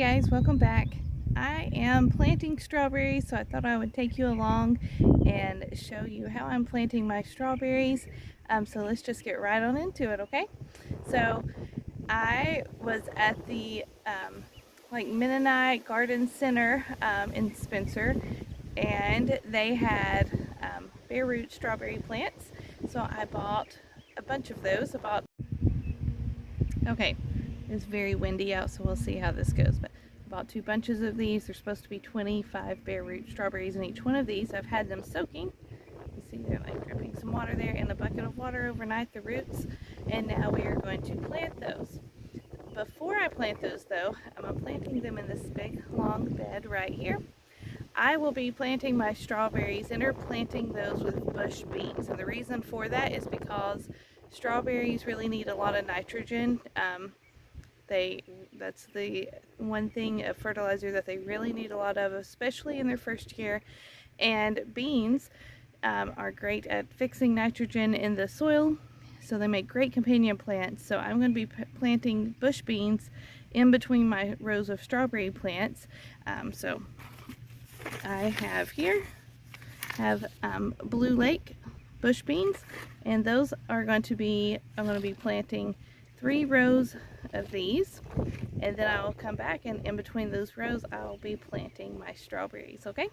guys, welcome back. I am planting strawberries, so I thought I would take you along and show you how I'm planting my strawberries. So let's just get right on into it, okay? So I was at the Mennonite Garden Center in Spencer, and they had bare root strawberry plants. So I bought a bunch of those. Okay, it's very windy out, so we'll see how this goes. But I bought 2 bunches of these. There's supposed to be 25 bare root strawberries in each one of these. I've had them soaking. You see they're like dripping some water there in a bucket of water overnight, the roots. And now we are going to plant those. Before I plant those though, I'm planting them in this big long bed right here. I will be planting my strawberries and are planting those with bush beans. And the reason for that is because strawberries really need a lot of nitrogen. That's the one thing of fertilizer that they really need a lot of, especially in their first year. And beans are great at fixing nitrogen in the soil, so they make great companion plants. So I'm going to be planting bush beans in between my rows of strawberry plants. So I have Blue Lake bush beans, and those are going to be, I'm going to be planting 3 rows of these, and then I will come back, and in between those rows I'll be planting my strawberries, okay?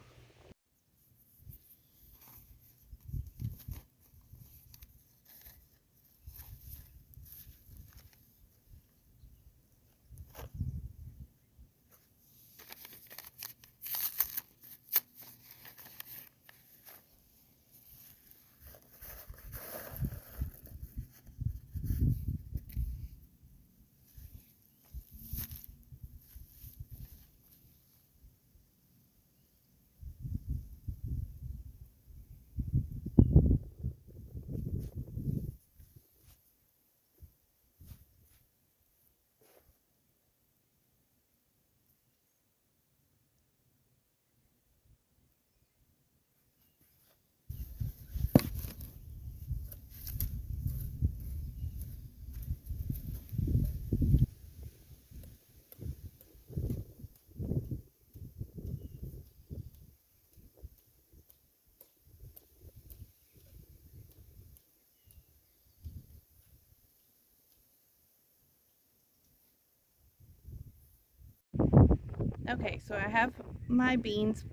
Okay, so I have my beans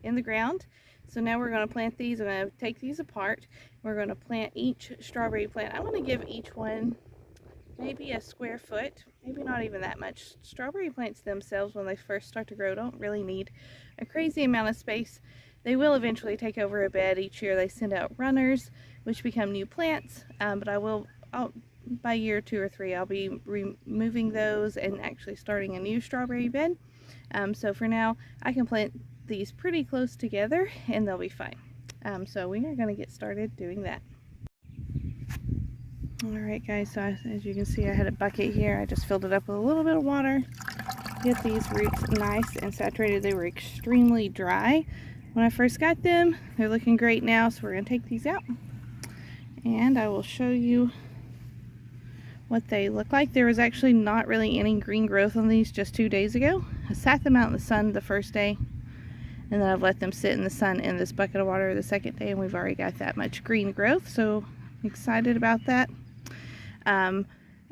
in the ground. So now we're going to plant these. I'm going to take these apart. We're going to plant each strawberry plant. I'm going to give each one maybe a square foot, maybe not even that much. Strawberry plants themselves, when they first start to grow, don't really need a crazy amount of space. They will eventually take over a bed. Each year they send out runners, which become new plants, but by year 2 or 3, I'll be removing those and actually starting a new strawberry bed. So for now, I can plant these pretty close together and they'll be fine. So we are going to get started doing that. Alright guys, so as you can see, I had a bucket here. I just filled it up with a little bit of water. Get these roots nice and saturated. They were extremely dry when I first got them. They're looking great now, so we're going to take these out. And I will show you what they look like. There was actually not really any green growth on these just 2 days ago. I sat them out in the sun the first day, and then I've let them sit in the sun in this bucket of water the second day, and we've already got that much green growth, so I'm excited about that. And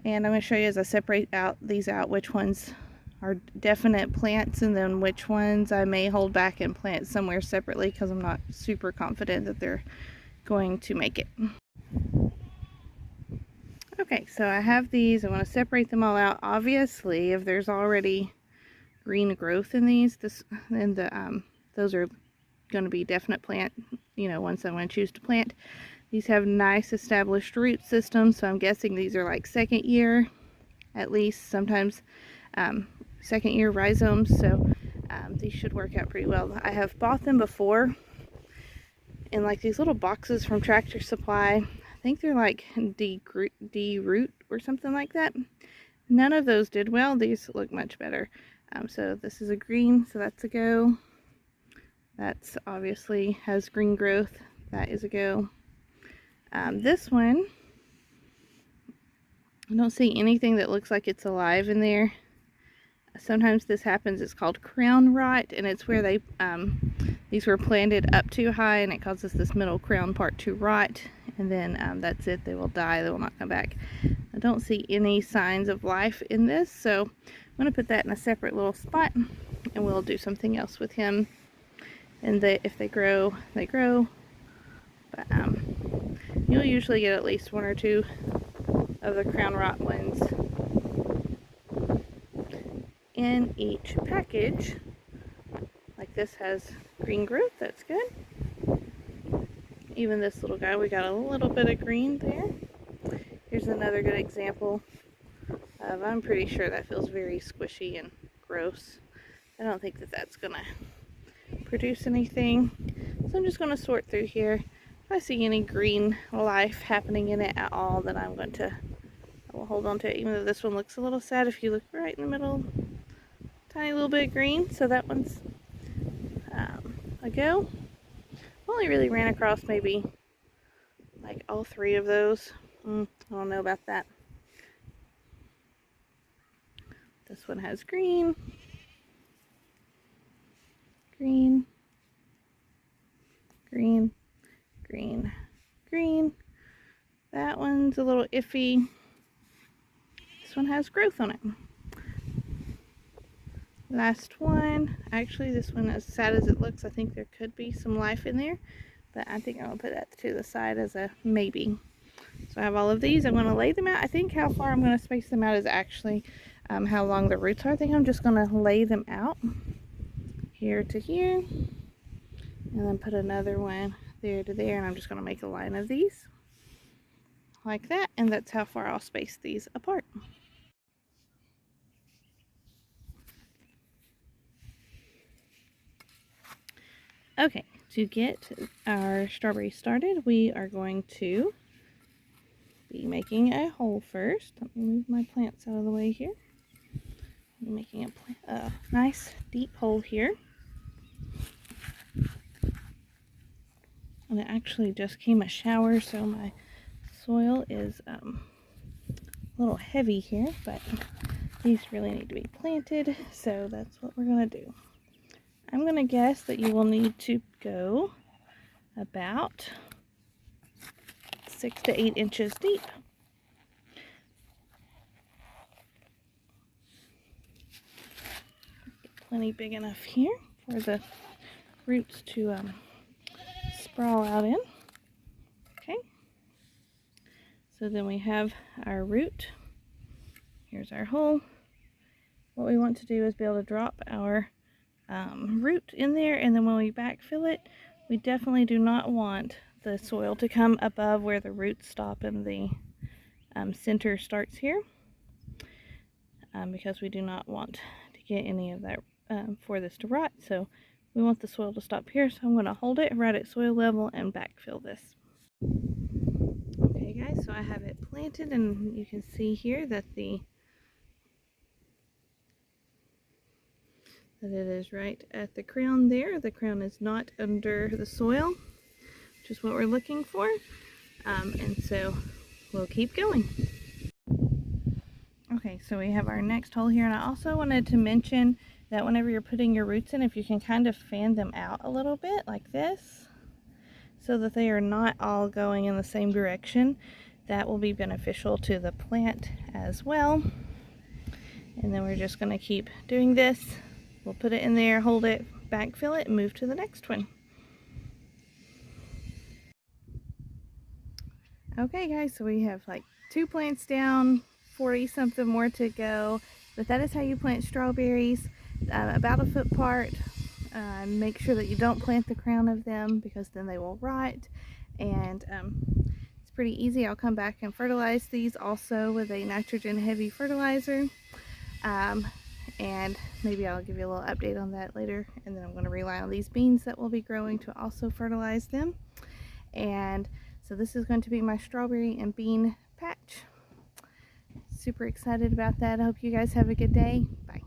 I'm going to show you as I separate these out which ones are definite plants and then which ones I may hold back and plant somewhere separately because I'm not super confident that they're going to make it. Okay, so I have these. I want to separate them all out. Obviously, if there's already green growth in these, those are going to be definite plant, ones I'm going to choose to plant. These have nice established root systems, so I'm guessing these are like second year, at least, sometimes second year rhizomes, so these should work out pretty well. I have bought them before in like these little boxes from Tractor Supply. I think they're like D-root or something like that. None of those did well. These look much better. So this is a green, so that's a go. That's obviously has green growth. That is a go. This one, I don't see anything that looks like it's alive in there. Sometimes this happens. It's called crown rot, and it's where these were planted up too high, and it causes this middle crown part to rot, and then that's it. They will die. They will not come back. I don't see any signs of life in this, so I'm going to put that in a separate little spot, and we'll do something else with him. And if they grow, they grow. But you'll usually get at least 1 or 2 of the crown rot ones in each package. Like this has green growth, that's good. Even this little guy, we got a little bit of green there. Here's another good example of, I'm pretty sure that feels very squishy and gross. I don't think that that's gonna produce anything. So I'm just gonna sort through here. If I see any green life happening in it at all, then I will hold on to it, even though this one looks a little sad. If you look right in the middle, tiny little bit of green, so that one's a go. Only really ran across maybe like all 3 of those. I don't know about that. This one has green, green, green, green, green. That one's a little iffy. This one has growth on it. Last one. Actually, this one, as sad as it looks, I think there could be some life in there, but I think I'm going to put that to the side as a maybe. So I have all of these. I'm going to lay them out. I think how far I'm going to space them out is actually how long the roots are. I think I'm just going to lay them out here to here, and then put another one there to there, and I'm just going to make a line of these like that, and that's how far I'll space these apart. Okay, to get our strawberries started, we are going to be making a hole first. Let me move my plants out of the way here. I'm making a nice deep hole here. And it actually just came a shower, so my soil is a little heavy here, but these really need to be planted, so that's what we're going to do. I'm going to guess that you will need to go about 6 to 8 inches deep. Plenty big enough here for the roots to sprawl out in. Okay, so then we have our root. Here's our hole. What we want to do is be able to drop our root in there, and then when we backfill it, we definitely do not want the soil to come above where the roots stop and the center starts here, because we do not want to get any of that for this to rot. So we want the soil to stop here, so I'm going to hold it right at soil level and backfill this. Okay guys, so I have it planted, and you can see here that it is right at the crown there. The crown is not under the soil, which is what we're looking for. And so we'll keep going. Okay, so we have our next hole here, and I also wanted to mention that whenever you're putting your roots in, if you can kind of fan them out a little bit like this, so that they are not all going in the same direction, that will be beneficial to the plant as well. And then we're just going to keep doing this. We'll put it in there, hold it, backfill it, and move to the next one. Okay guys, so we have like 2 plants down, 40 something more to go, but that is how you plant strawberries, about a foot apart. Make sure that you don't plant the crown of them, because then they will rot, and it's pretty easy. I'll come back and fertilize these also with a nitrogen heavy fertilizer. And maybe I'll give you a little update on that later. And then I'm going to rely on these beans that will be growing to also fertilize them. And so this is going to be my strawberry and bean patch. Super excited about that. I hope you guys have a good day. Bye.